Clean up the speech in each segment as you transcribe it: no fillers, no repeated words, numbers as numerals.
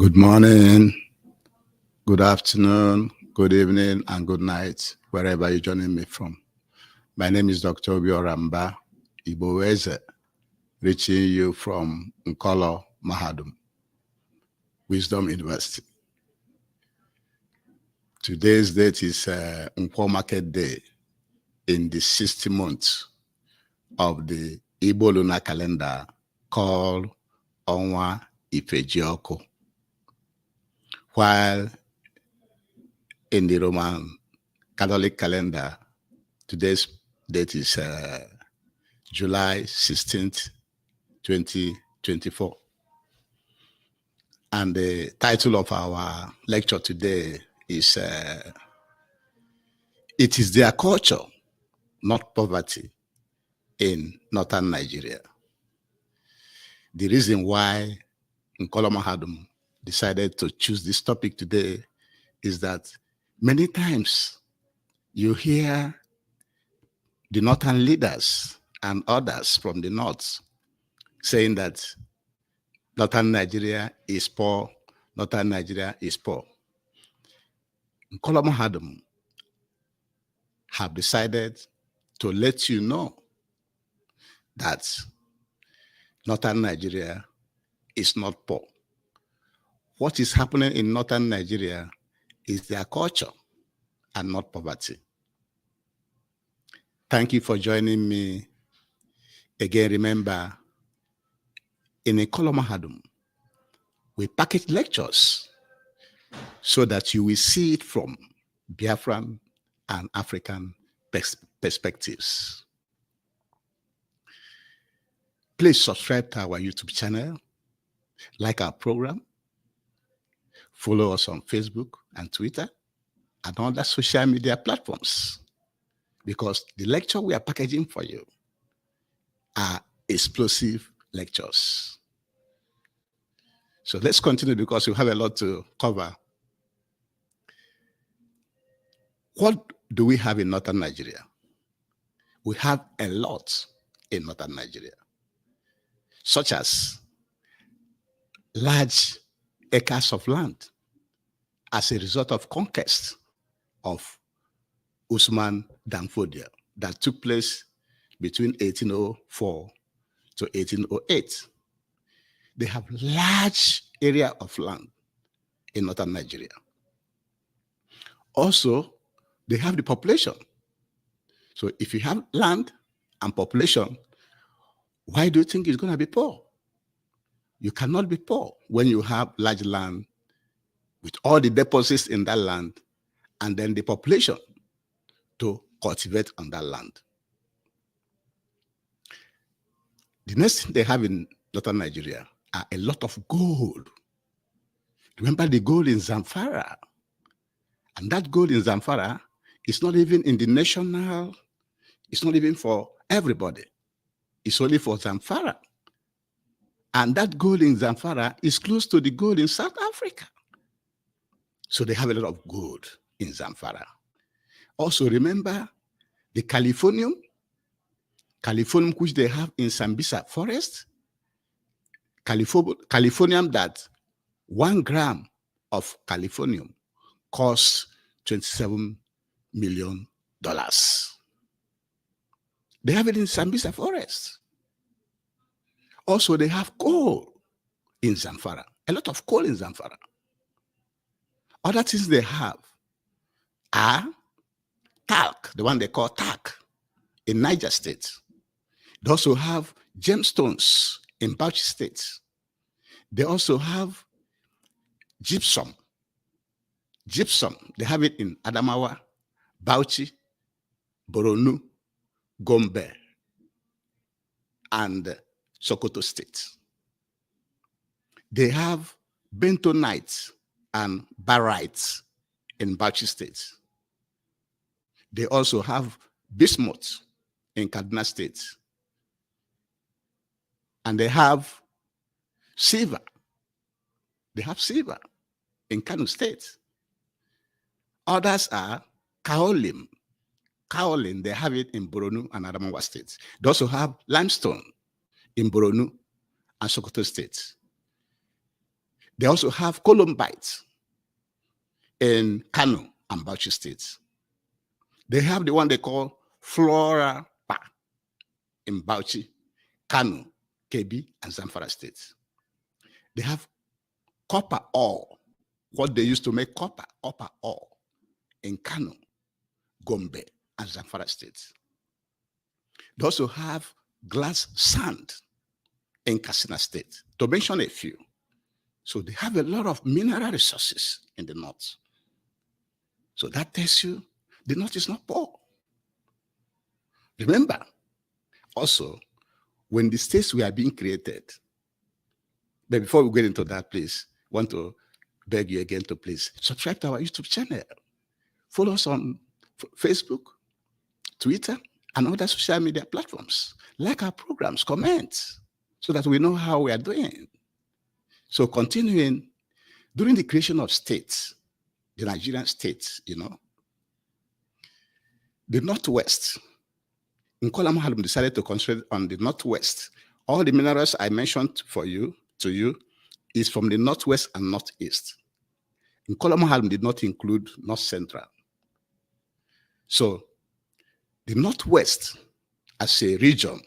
Good morning, good afternoon, good evening, and good night, wherever you're joining me from. My name is Dr. Obi Oramba Iboweze, reaching you from Nkolo Mahadum, Wisdom University. Today's date is Nkwo Market Day in the 60th month of the Igbo lunar calendar called Onwa Ifejioko. While in the Roman Catholic calendar, today's date is July 16th, 2024. And the title of our lecture today is It is their culture, not poverty, in northern Nigeria. The reason why Nkolo Mahadum decided to choose this topic today is that many times you hear the northern leaders and others from the north saying that northern Nigeria is poor, northern Nigeria is poor. Nkolo Mahadum have decided to let you know that northern Nigeria is not poor. What is happening in northern Nigeria is their culture and not poverty. Thank you for joining me. Again, remember, in Nkolo Mahadum, we package lectures so that you will see it from Biafran and African perspectives. Please subscribe to our YouTube channel, like our program, follow us on Facebook and Twitter and other social media platforms, because the lecture we are packaging for you are explosive lectures. So let's continue because we have a lot to cover. What do we have in northern Nigeria? We have a lot in northern Nigeria, such as large acres of land as a result of conquest of Usman Danfodia that took place between 1804 to 1808. They have large area of land in northern Nigeria. Also, they have the population. So if you have land and population, why do you think it's going to be poor? You cannot be poor when you have large land with all the deposits in that land and then the population to cultivate on that land. The next thing they have in northern Nigeria are a lot of gold. Remember the gold in Zamfara? And that gold in Zamfara is not even in the national, it's not even for everybody. It's only for Zamfara. And that gold in Zamfara is close to the gold in South Africa. So they have a lot of gold in Zamfara. Also remember the Californium which they have in Sambisa forest. Californium that 1 gram of Californium costs $27 million. They have it in Sambisa forest. Also, they have coal in Zamfara, a lot of coal in Zamfara. Other things they have are talc, the one they call talc in Niger State. They also have gemstones in Bauchi State. They also have gypsum. Gypsum, they have it in Adamawa, Bauchi, Boronu, Gombe, and Sokoto State. They have bentonite and barite in Bauchi State. They also have bismuth in Kaduna State. And they have silver. They have silver in Kano State. Others are kaolin. Kaolin, they have it in Boronu and Adamawa States. They also have limestone in Boronu and Sokoto State. They also have columbites in Kano and Bauchi states. They have the one they call flora in Bauchi, Kano, Kebbi, and Zamfara states. They have copper ore, what they used to make copper ore in Kano, Gombe, and Zamfara states. They also have glass sand in Katsina state, to mention a few. So they have a lot of mineral resources in the north. So that tells you the north is not poor. Remember, also, when the states were being created, but before we get into that, please, I want to beg you again to please subscribe to our YouTube channel. Follow us on Facebook, Twitter, and other social media platforms. Like our programs, comment, so that we know how we are doing. So continuing, during the creation of states, the Nigerian states, the Northwest, Nkola Mahadum decided to concentrate on the Northwest. All the minerals I mentioned to you, is from the Northwest and Northeast. Nkola Mahadum did not include North Central. So the Northwest, as a region,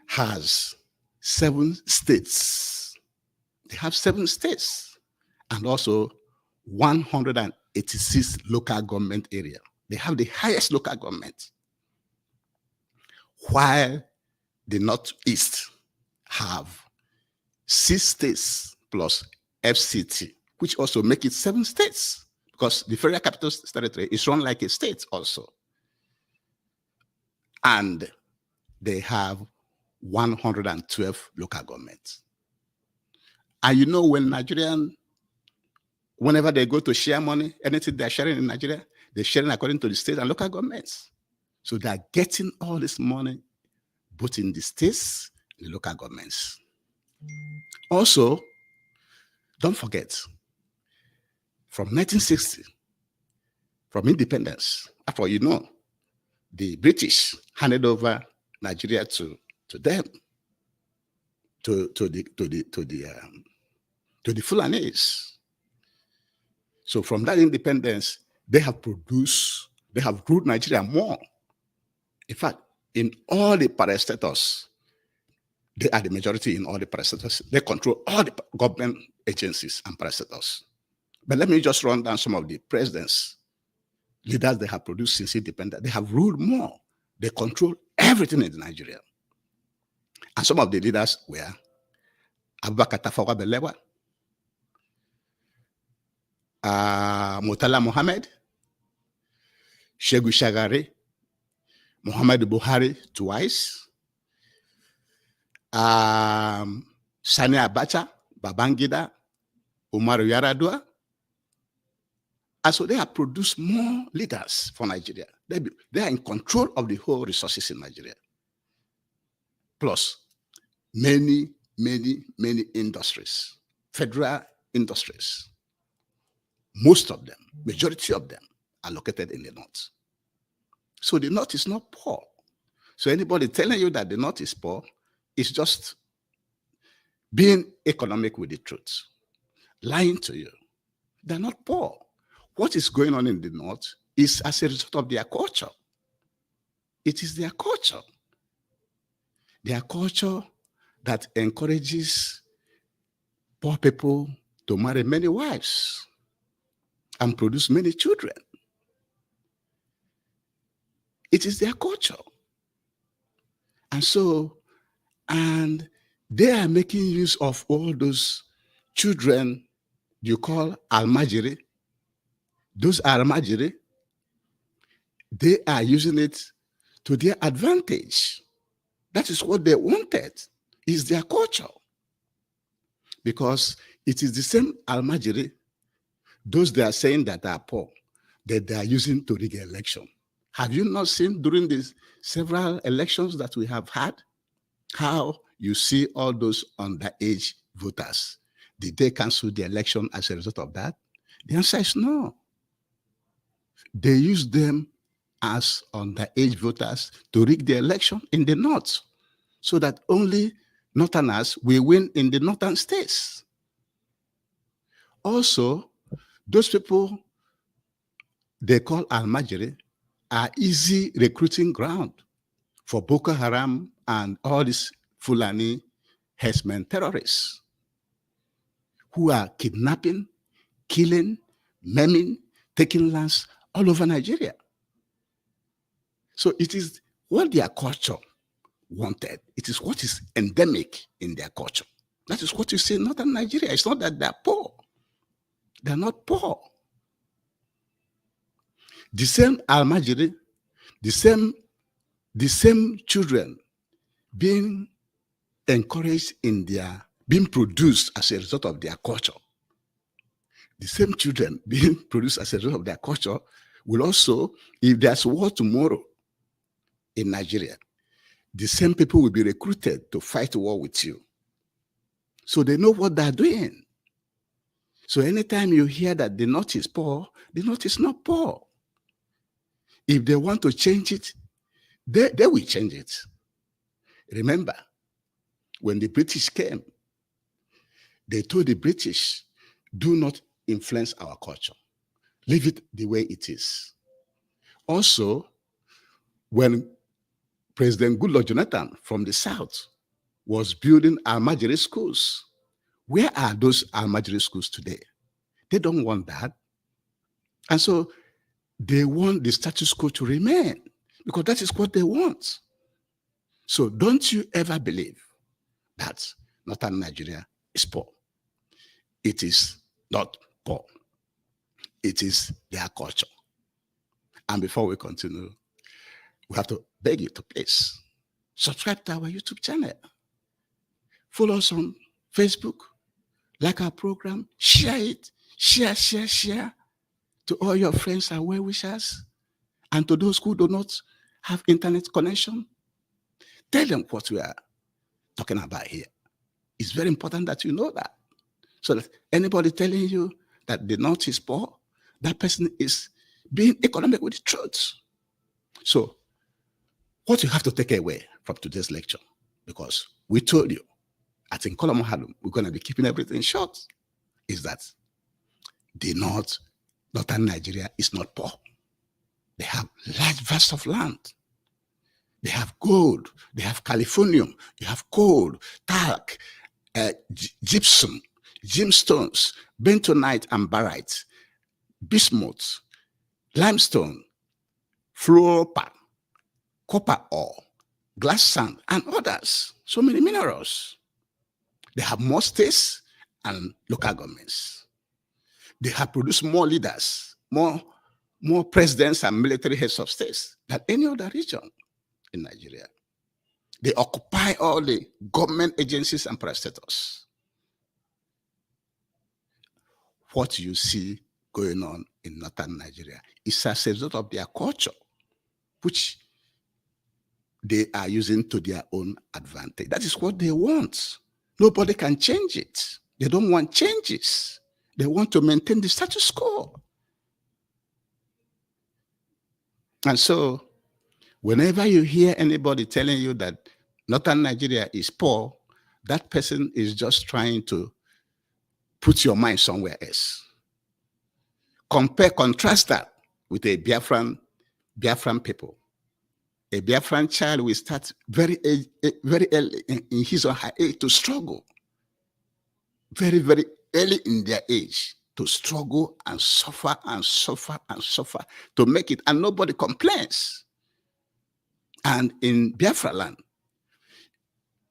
has 7 states. They have 7 states and also 186 local government area. They have the highest local government, while the Northeast have 6 states plus FCT, which also make it 7 states, because the Federal Capital Territory is run like a state also. And they have 112 local governments. And whenever they go to share money, anything they're sharing in Nigeria, they're sharing according to the state and local governments. So they're getting all this money, both in the states and the local governments. Also, don't forget, from 1960, from independence, after the British handed over Nigeria to them, to the Fulanese. So from that independence, they have ruled Nigeria more. In fact, in all the parastatals, they are the majority in all the parastatals. They control all the government agencies and parastatals. But let me just run down some of the presidents, leaders they have produced since independence. They have ruled more. They control everything in Nigeria. And some of the leaders were Abubakar Tafawa Balewa, Murtala Mohammed, Shehu Shagari, Muhammadu Buhari twice, Sani Abacha, Babangida, Umaru Yar'Adua. And so they have produced more leaders for Nigeria. They are in control of the whole resources in Nigeria. Plus, many industries, federal industries. Most of them, majority of them, are located in the north. So the north is not poor. So anybody telling you that the north is poor is just being economic with the truth, lying to you. They're not poor. What is going on in the north is as a result of their culture. It is their culture. Their culture that encourages poor people to marry many wives and produce many children. It is their culture. And they are making use of all those children you call almajiri. Those almajiri, they are using it to their advantage. That is what they wanted, is their culture. Because it is the same almajiri, those they are saying that are poor, that they are using to rig election. Have you not seen during these several elections that we have had, how you see all those underage voters? Did they cancel the election as a result of that? The answer is no. They use them as underage voters to rig the election in the north, so that only northerners will win in the northern states. Also, those people they call Almajiri are easy recruiting ground for Boko Haram and all these Fulani herdsmen terrorists who are kidnapping, killing, maiming, taking lands all over Nigeria. So it is what their culture wanted. It is what is endemic in their culture. That is what you see in northern Nigeria. It's not that they're poor. They're not poor. The same Almajiri, the same children being encouraged in their, being produced as a result of their culture. The same children being produced as a result of their culture will also, if there's war tomorrow in Nigeria, the same people will be recruited to fight war with you. So they know what they're doing. So anytime you hear that the North is poor, the North is not poor. If they want to change it, they will change it. Remember, when the British came, they told the British, do not influence our culture. Leave it the way it is. Also, when President Goodluck Jonathan from the South was building Almajiri schools, where are those Almajiri schools today? They don't want that. And so they want the status quo to remain because that is what they want. So don't you ever believe that northern Nigeria is poor. It is not poor. It is their culture. And before we continue, we have to beg you to please subscribe to our YouTube channel. Follow us on Facebook, like our program, share it, share to all your friends and well-wishers. And to those who do not have internet connection, tell them what we are talking about here. It's very important that you know that. So that anybody telling you that the North is poor, that person is being economic with the truth. So what you have to take away from today's lecture, because we told you at Nkolama Hadum, we're going to be keeping everything short, is that the northern Nigeria is not poor. They have large vast of land. They have gold. They have californium. They have coal, talc, gypsum, gemstones, bentonite and barite, bismuth, limestone, fluoropar, copper ore, glass sand, and others. So many minerals. They have more states and local governments. They have produced more leaders, more presidents and military heads of states than any other region in Nigeria. They occupy all the government agencies and parastatals. What you see going on in northern Nigeria is as a result of their culture, which they are using to their own advantage. That is what they want. Nobody can change it. They don't want changes. They want to maintain the status quo. And so, whenever you hear anybody telling you that northern Nigeria is poor, that person is just trying to put your mind somewhere else. Contrast that with a Biafran people. A Biafran child will start very early in his or her age to struggle. Very, very early in their age to struggle and suffer to make it, and nobody complains. And in Biafra land,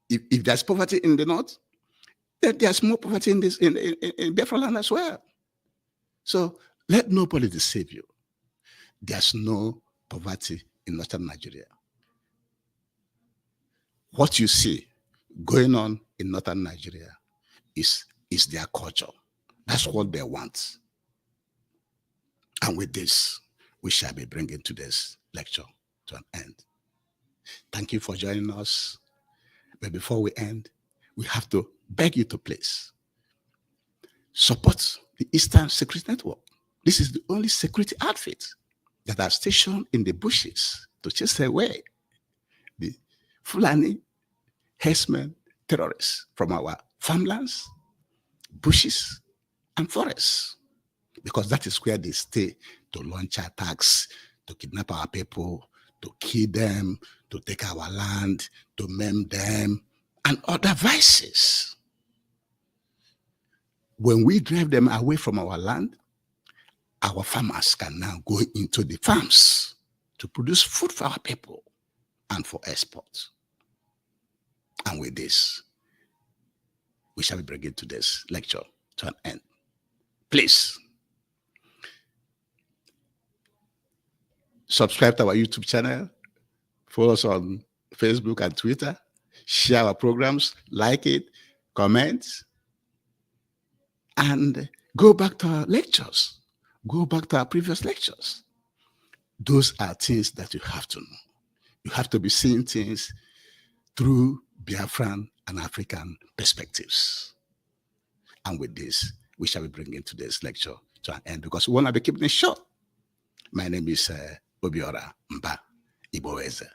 if there's poverty in the north, then there's more poverty in Biafra land as well. So let nobody deceive you. There's no poverty in northern Nigeria. What you see going on in northern Nigeria is their culture. That's what they want. And with this, we shall be bringing today's lecture to an end. Thank you for joining us. But before we end, we have to beg you to please support the Eastern Security Network. This is the only security outfit that are stationed in the bushes to chase away the Fulani herdsmen terrorists from our farmlands, bushes, and forests, because that is where they stay to launch attacks, to kidnap our people, to kill them, to take our land, to maim them, and other vices. When we drive them away from our land, our farmers can now go into the farms to produce food for our people and for export. And with this, we shall be bringing today's lecture to an end. Please subscribe to our YouTube channel, follow us on Facebook and Twitter, share our programs, like it, comment, and go back to our lectures. Go back to our previous lectures. Those are things that you have to know. You have to be seeing things through Biafran and African perspectives. And with this, we shall be bringing today's lecture to an end because we want to be keeping it short. My name is Obiora Mba Iboeze.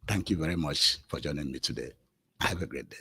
Thank you very much for joining me today. Have a great day.